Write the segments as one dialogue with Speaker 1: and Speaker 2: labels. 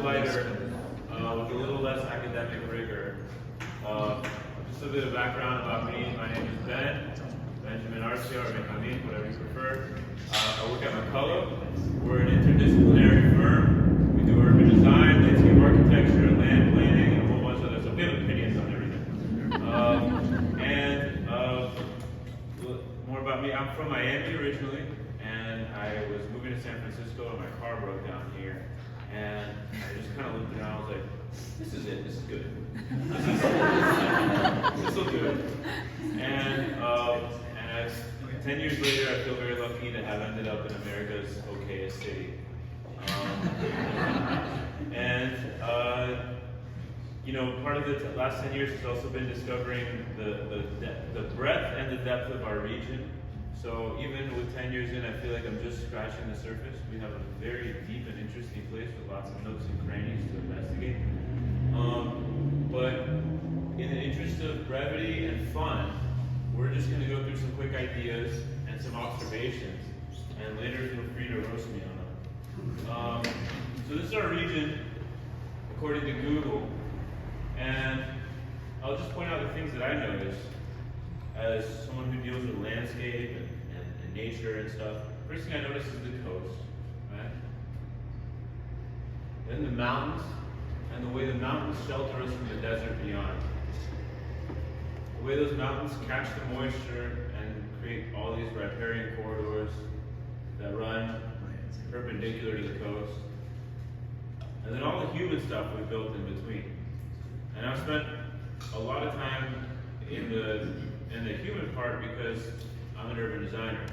Speaker 1: lighter, with a little less academic rigor. Just a bit of background about me. My name is Benjamin Arcia, or Benjamin, whatever you prefer. I work at McCullough. We're an interdisciplinary firm. We do urban design, landscape architecture, land planning, and a whole bunch of other stuff. We have opinions on everything. More about me. I'm from Miami originally, and I was moving to San Francisco, and my car broke down here. And I just kind of looked around. I was like, "This is it. This is good. This will do it." And 10 years later, I feel very lucky to have ended up in America's okayest city. Part of the last 10 years has also been discovering the breadth and the depth of our region. So even with 10 years in, I feel like I'm just scratching the surface. We have a very deep and interesting place with lots of nooks and crannies to investigate. But in the interest of brevity and fun, we're just going to go through some quick ideas and some observations, and later feel free to roast me on them. So this is our region, according to Google, and I'll just point out the things that I noticed as someone who deals with landscape and nature and stuff. First thing I noticed is the coast, right? Then the mountains, and the way the mountains shelter us from the desert beyond. The way those mountains catch the moisture and create all these riparian corridors that run perpendicular to the coast. And then all the human stuff we built in between. And I've spent a lot of time in the human part because I'm an urban designer.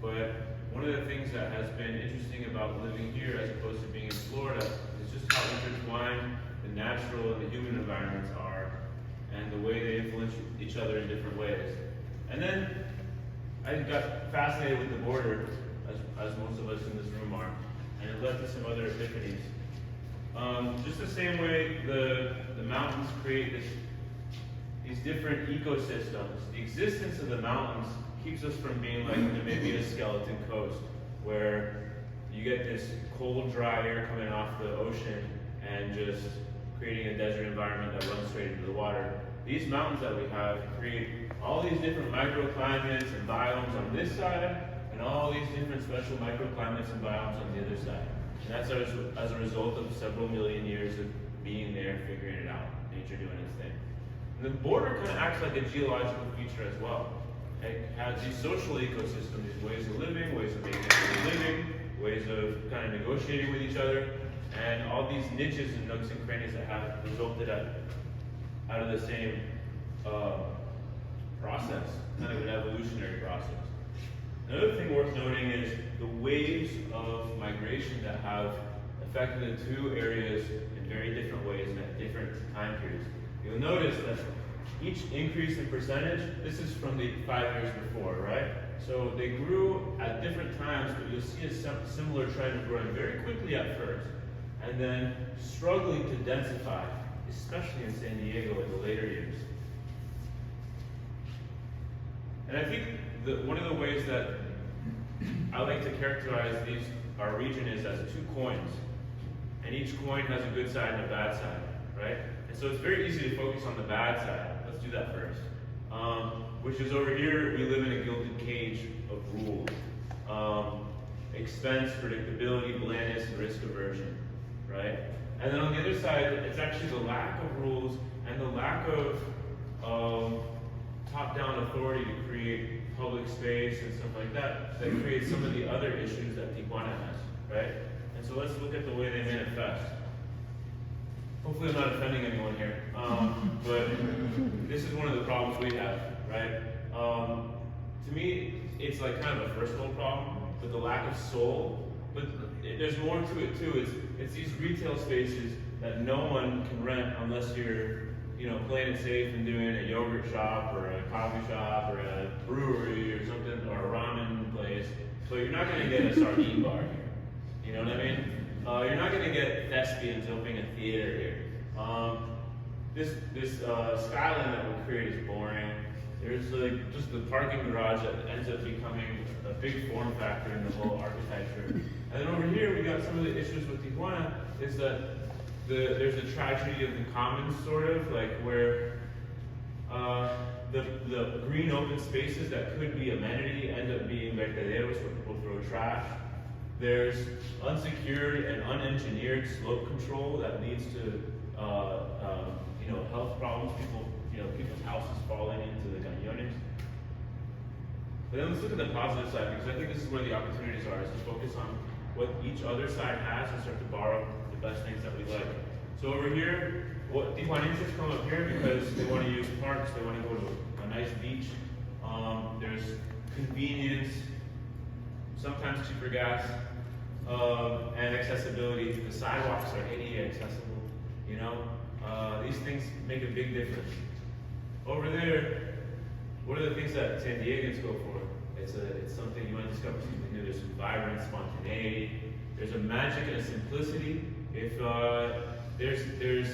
Speaker 1: But one of the things that has been interesting about living here as opposed to being in Florida is just how intertwined the natural and the human environments are, and the way they influence each other in different ways. And then I got fascinated with the border, as most of us in this room are, and it led to some other epiphanies. Just the same way the mountains create these different ecosystems. The existence of the mountains keeps us from being like maybe a skeleton coast, where you get this cold, dry air coming off the ocean and just creating a desert environment that runs straight into the water. These mountains that we have create all these different microclimates and biomes on this side, and all these different special microclimates and biomes on the other side. And that's as a result of several million years of being there, figuring it out, nature doing its thing. And the border kind of acts like a geological feature as well. It has these social ecosystems, these ways of living, ways of making a living, ways of kind of negotiating with each other, and all these niches and nooks and crannies that have resulted out of the same process, kind of an evolutionary process. Another thing worth noting is the waves of migration that have affected the two areas in very different ways and at different time periods. You'll notice that each increase in percentage, this is from the 5 years before, right? So they grew at different times, but you'll see a similar trend of growing very quickly at first, and then struggling to densify, especially in San Diego in the later years. And I think one of the ways that I like to characterize our region is as two coins. And each coin has a good side and a bad side, right? And so it's very easy to focus on the bad side. Let's do that first. Which is over here, we live in a gilded cage of rules. Expense, predictability, blandness, and risk aversion, right? And then on the other side, it's actually the lack of rules and the lack of top-down authority to create public space and stuff like that creates some of the other issues that Tijuana has, right? And so let's look at the way they manifest. Hopefully I'm not offending anyone here, but this is one of the problems we have, right? To me, it's like kind of a first world problem with the lack of soul, but there's more to it too. It's these retail spaces that no one can rent unless you're playing it safe and doing a yogurt shop or a coffee shop or a brewery or something, or a ramen place. So you're not going to get a sardine bar here. You know what I mean? You're not going to get thespians opening a theater here. This skyline that we create is boring. There's like just the parking garage that ends up becoming a big form factor in the whole architecture. And then over here we got some of the issues with Tijuana is that there's a tragedy of the commons, sort of, like where the green open spaces that could be amenity end up being vertederos where people throw trash. There's unsecured and unengineered slope control that leads to health problems. People's houses falling into the cañones. But then let's look at the positive side, because I think this is where the opportunities are, is to focus on what each other side has and start to borrow the best things that we like. So over here, Tijuanenses come up here because they want to use parks, they want to go to a nice beach. There's convenience, sometimes cheaper gas, and accessibility. The sidewalks are ADA accessible, these things make a big difference. Over there, what are the things that San Diegans go for? It's something you want to discover something new. There's some vibrant spontaneity. There's a magic and a simplicity. If there's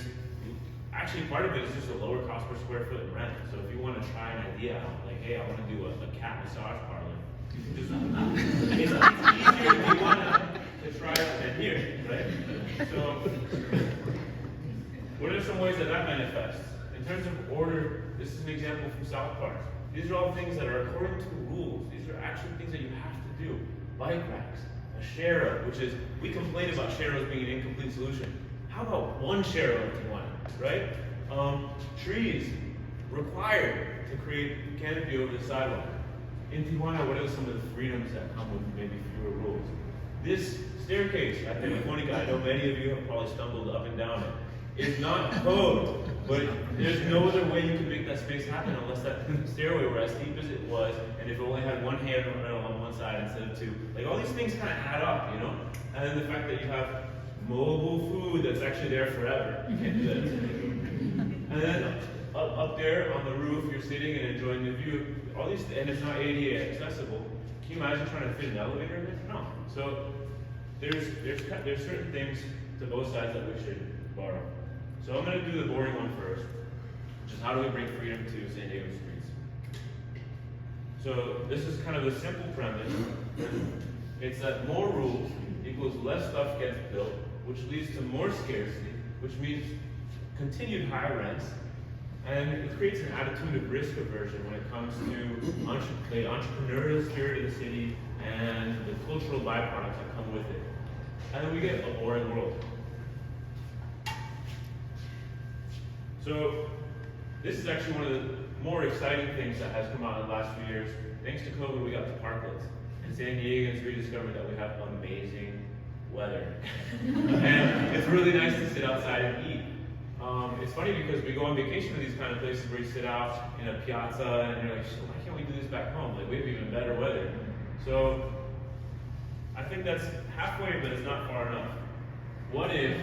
Speaker 1: actually part of it is just a lower cost per square foot in rent. So if you want to try an idea out, like, hey, I want to do a cat massage parlor, it's easier if you want to try it than here, right? So what are some ways that manifests? In terms of order, this is an example from South Park. These are all things that are according to rules. These are actually things that you have to do. Bike racks, a share-up, which is, we complain about share-ups being an incomplete solution. How about one share-up if you want, right? Trees, required to create canopy over the sidewalk. In Tijuana, what are some of the freedoms that come with maybe fewer rules? This staircase at Telefonica, I know many of you have probably stumbled up and down it, is not code. But there's no other way you can make that space happen unless that stairway were as steep as it was, and if it only had one handrail on one side instead of two. Like, all these things kind of add up, And then the fact that you have mobile food that's actually there forever. You can't do that. And then up there on the roof, you're sitting and enjoying the view. All these, and it's not ADA accessible. Can you imagine trying to fit an elevator in there? No. So there's certain things to both sides that we should borrow. So I'm going to do the boring one first, which is how do we bring freedom to San Diego streets? So this is kind of the simple premise. It's that more rules equals less stuff gets built, which leads to more scarcity, which means continued high rents, and it creates an attitude of risk aversion when it comes to the entrepreneurial spirit of the city and the cultural byproducts that come with it. And then we get a boring world. So this is actually one of the more exciting things that has come out in the last few years. Thanks to COVID, we got the parklets. And San Diegans rediscovered that we have amazing weather. And it's really nice to sit outside and eat. It's funny because we go on vacation to these kind of places where you sit out in a piazza and you're like, why can't we do this back home? Like, we have even better weather. So I think that's halfway, but it's not far enough. What if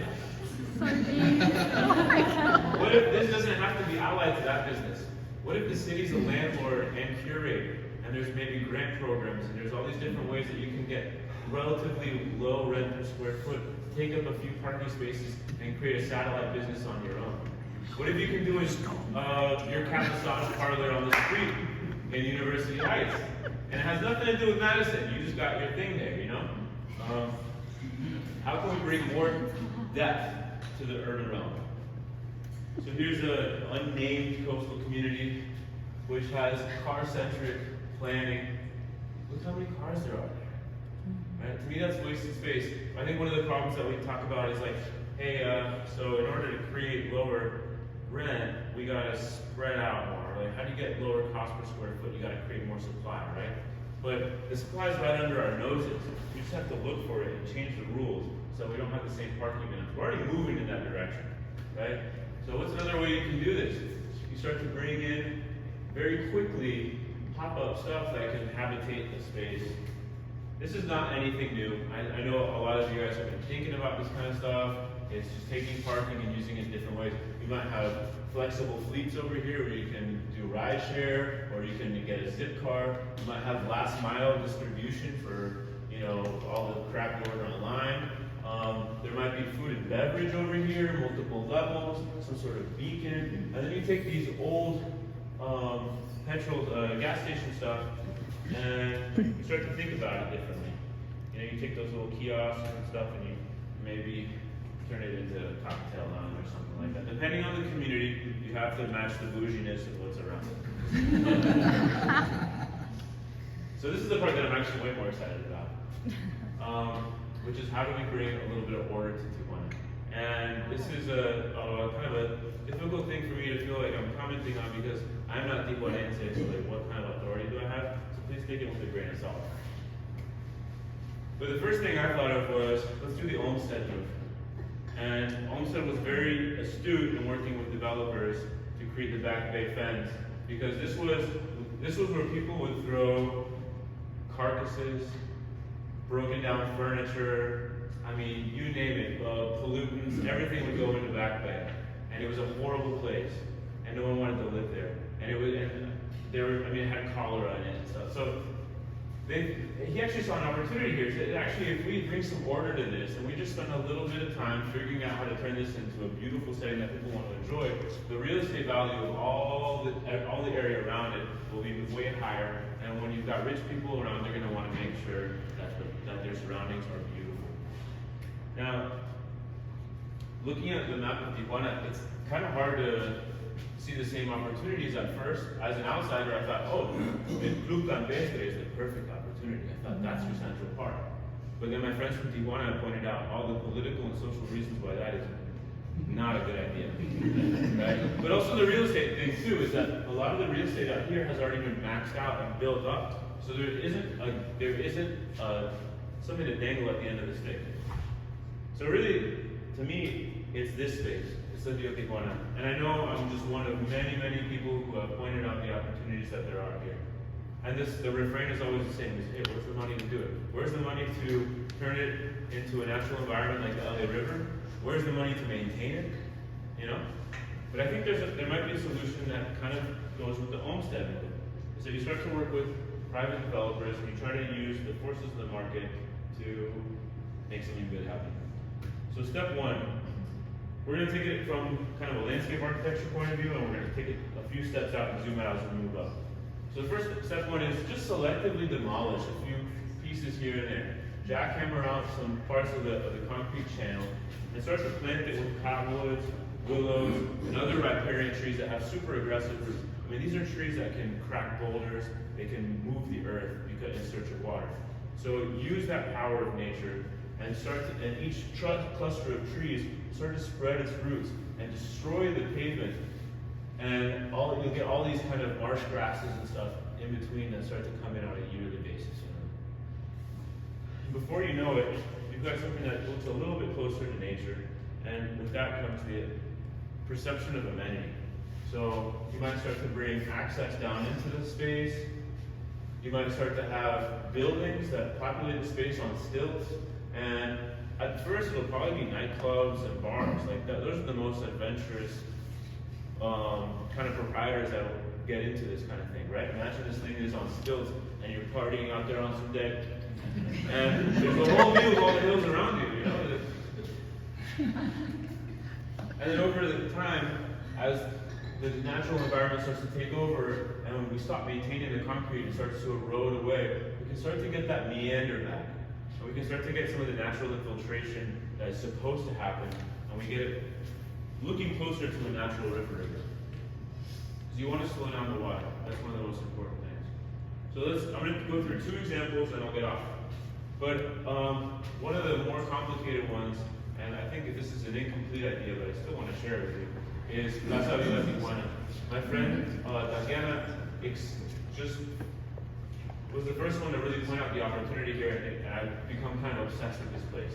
Speaker 1: this doesn't have to be allied to that business? What if the city's a landlord and curator, and there's maybe grant programs, and there's all these different ways that you can get relatively low rent per square foot, take up a few parking spaces, and create a satellite business on your own? What if you can do your cat massage parlor on the street in University Heights, and it has nothing to do with Madison? You just got your thing there, How can we bring more depth to the urban realm? So here's an unnamed coastal community which has car-centric planning. Look how many cars there are there. Right? To me, that's wasted space. I think one of the problems that we talk about is like, hey, so in order to create lower rent, we gotta spread out more. Like, how do you get lower cost per square foot? You gotta create more supply, right? But the supply is right under our noses. We just have to look for it and change the rules so we don't have the same parking minutes. We're already moving in that direction, right? So what's another way you can do this? You start to bring in, very quickly, pop-up stuff that can habitate the space. This is not anything new. I know a lot of you guys have been thinking about this kind of stuff. It's just taking parking and using it in different ways. You might have flexible fleets over here where you can do ride share, or you can get a zip car. You might have last mile distribution for all the crap you order online. There might be food and beverage over here, multiple levels, some sort of beacon. And then you take these old petrol gas station stuff and you start to think about it differently. You take those little kiosks and stuff and you maybe turn it into a cocktail lounge or something like that. Depending on the community, you have to match the bouginess of what's around it. So this is the part that I'm actually way more excited about, which is how do we bring a little bit of order to Tijuana? And this is a kind of a difficult thing for me to feel like I'm commenting on because I'm not Tijuanense, so like what kind of authority do I have? So please take it with a grain of salt. But the first thing I thought of was, let's do the Olmsted move. And Olmsted was very astute in working with developers to create the Back Bay fence, because this was where people would throw carcasses, broken down furniture, I mean, you name it, pollutants, everything would go into Back Bay. And it was a horrible place, and no one wanted to live there. And it had cholera in it and stuff. So he actually saw an opportunity here. So actually, if we bring some order to this, and we just spend a little bit of time figuring out how to turn this into a beautiful setting that people want to enjoy, the real estate value of all the area around it will be way higher. And when you've got rich people around, they're going to want to make sure that their surroundings are beautiful. Now, looking at the map of Tijuana, it's kind of hard to see the same opportunities at first. As an outsider, I thought, oh, the Club Campestre is the perfect opportunity. I thought that's your Central Park. But then my friends from Tijuana pointed out all the political and social reasons why that is not a good idea. Right? But also the real estate thing too is that a lot of the real estate out here has already been maxed out and built up. So there isn't something to dangle at the end of the stick. So really, to me, it's this space. It's the Tijuana. And I know I'm just one of many, many people who have pointed out the opportunities that there are here. And the refrain is always the same, is, hey, where's the money to do it? Where's the money to turn it into a natural environment like the LA River? Where's the money to maintain it? You know? But I think there might be a solution that kind of goes with the Olmsted mode. So you start to work with private developers and you try to use the forces of the market to make something good happen. So step one, we're going to take it from kind of a landscape architecture point of view, and we're going to take it a few steps out and zoom out as we move up. So the first step one is just selectively demolish a few pieces here and there. Jackhammer out some parts of the concrete channel and start to plant it with cottonwoods, willows, and other riparian trees that have super aggressive roots. I mean, these are trees that can crack boulders, they can move the earth because in search of water. So use that power of nature and each cluster of trees start to spread its roots and destroy the pavement. And you'll get all these kind of marsh grasses and stuff in between that start to come in on a yearly basis. Before you know it, you've got something that looks a little bit closer to nature, and with that comes the perception of amenity. So you might start to bring access down into the space. You might start to have buildings that populate the space on stilts. And at first, it'll probably be nightclubs and bars like that. Those are the most adventurous kind of proprietors that will get into this kind of thing, right? Imagine this thing is on stilts and you're partying out there on some deck, and there's a whole view of all the hills around you, you know? And then over the time, as the natural environment starts to take over and we stop maintaining the concrete and starts to erode away, we can start to get that meander back. And we can start to get some of the natural infiltration that is supposed to happen, and we get it looking closer to a natural river. Because you want to slow down the water. That's one of the most important things. So I'm going to go through two examples and I'll get off. But one of the more complicated ones, and I think this is an incomplete idea, but I still want to share it with you, is Casa Villa Tijuana. My friend Tatiana just was the first one to really point out the opportunity here, and I've become kind of obsessed with this place.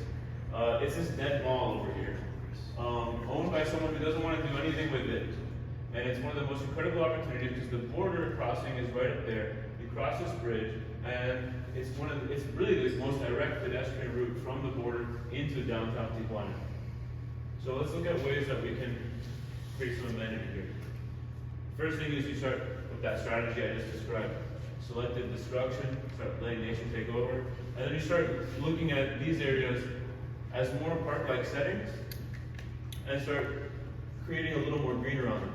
Speaker 1: It's this dead mall over here, owned by someone who doesn't want to do anything with it. And it's one of the most incredible opportunities because the border crossing is right up there. You cross this bridge, and it's really the most direct pedestrian route from the border into downtown Tijuana. So let's look at ways that we can create some amenity here. First thing is you start with that strategy I just described. Selective destruction, start letting nature take over. And then you start looking at these areas as more park-like settings and start creating a little more green around them.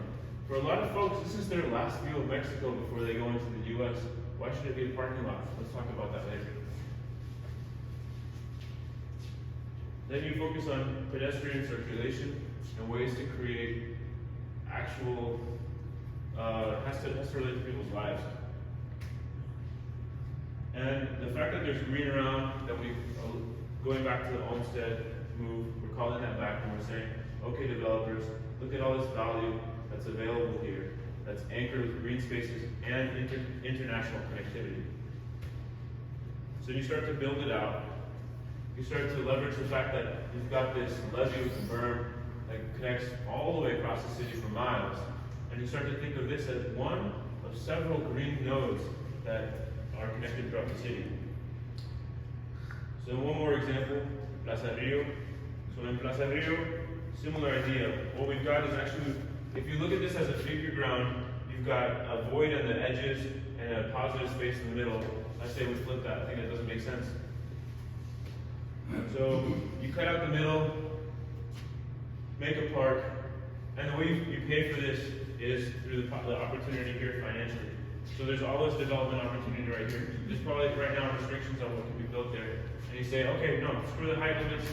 Speaker 1: For a lot of folks, this is their last view of Mexico before they go into the US. Why should it be a parking lot? Let's talk about that later. Then you focus on pedestrian circulation and ways to create actual, has to relate to people's lives. And the fact that there's green around, that we, going back to the Olmsted move, we're calling that back and we're saying, okay, developers, look at all this value that's available here, that's anchored with green spaces and international connectivity. So you start to build it out. You start to leverage the fact that you've got this levee with a berm that connects all the way across the city for miles. And you start to think of this as one of several green nodes that are connected throughout the city. So one more example, Plaza Rio. So in Plaza Rio, similar idea. What we've got is actually, if you look at this as a figure ground, you've got a void on the edges and a positive space in the middle. I say we flip that, I think that doesn't make sense. So you cut out the middle, make a park, and the way you pay for this is through the opportunity here financially. So there's all this development opportunity right here. There's probably right now restrictions on what can be built there. And you say, okay, no, screw the height limits,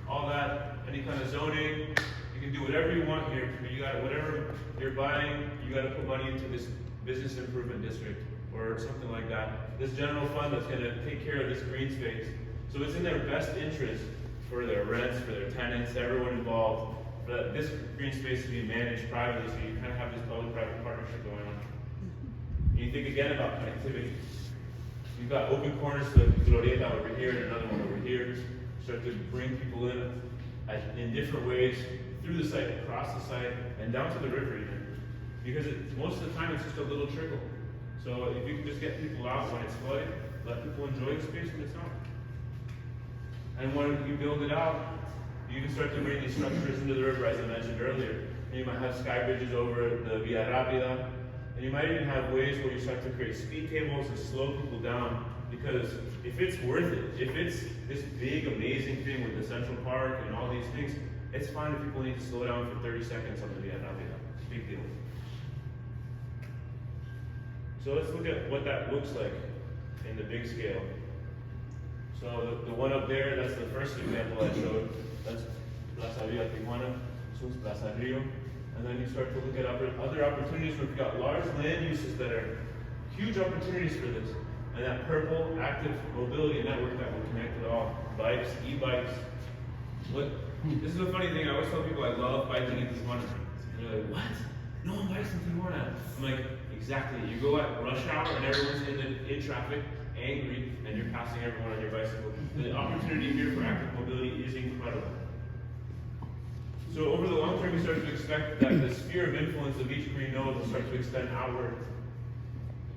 Speaker 1: all that, any kind of zoning, you can do whatever you want here. You got whatever you're buying, you got to put money into this business improvement district or something like that. This general fund that's going to take care of this green space. So it's in their best interest for their rents, for their tenants, everyone involved, for this green space to be managed privately, so you kind of have this public-private partnership going on. And you think again about connectivity. You've got open corners to Glorieta over here and another one over here. Start to bring people in different ways through the site, across the site, and down to the river even. Because most of the time it's just a little trickle. So if you can just get people out when it's flooded, let people enjoy the space when it's not. And when you build it out, you can start to bring these structures into the river, as I mentioned earlier. And you might have sky bridges over the Via Rápida. And you might even have ways where you start to create speed tables and slow people down. Because if it's worth it, if it's this big, amazing thing with the Central Park and all these things, it's fine if people need to slow down for 30 seconds on the Via Rápida. Big deal. So let's look at what that looks like in the big scale. So the one up there, that's the first example I showed. That's Plaza Rio Tijuana. This one's Plaza Rio. And then you start to look at other opportunities where we've got large land uses that are huge opportunities for this. And that purple active mobility network that will connect it all. Bikes, e-bikes. This is a funny thing. I always tell people I love biking in Tijuana. And they're like, what? No one bikes in Tijuana. I'm like, exactly. You go at rush hour and everyone's in traffic, angry, and you're passing everyone on your bicycle. The opportunity here for active mobility is incredible. So over the long term, you start to expect that the sphere of influence of each green node will start to extend outward.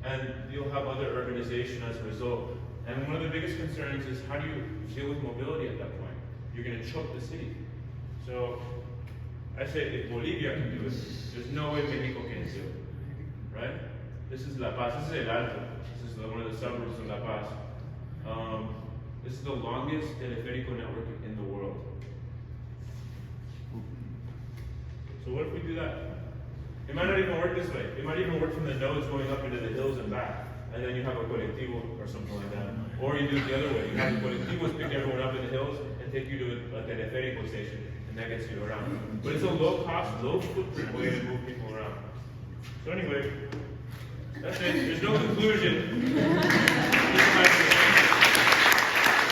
Speaker 1: And you'll have other urbanization as a result. And one of the biggest concerns is how do you deal with mobility at that point? You're going to choke the city. So I say if Bolivia can do it, there's no way Mexico can do it. Right? This is La Paz. This is El Alto. This is one of the suburbs of La Paz. This is the longest teleférico network in the world. So what if we do that? It might not even work this way. It might even work from the nodes going up into the hills and back. And then you have a colectivo or something like that. Or you do it the other way. You have the colectivos pick everyone up in the hills and take you to a teleférico station. And that gets you around. But it's a low cost, low footprint way to move people around. So anyway, that's it. There's no conclusion.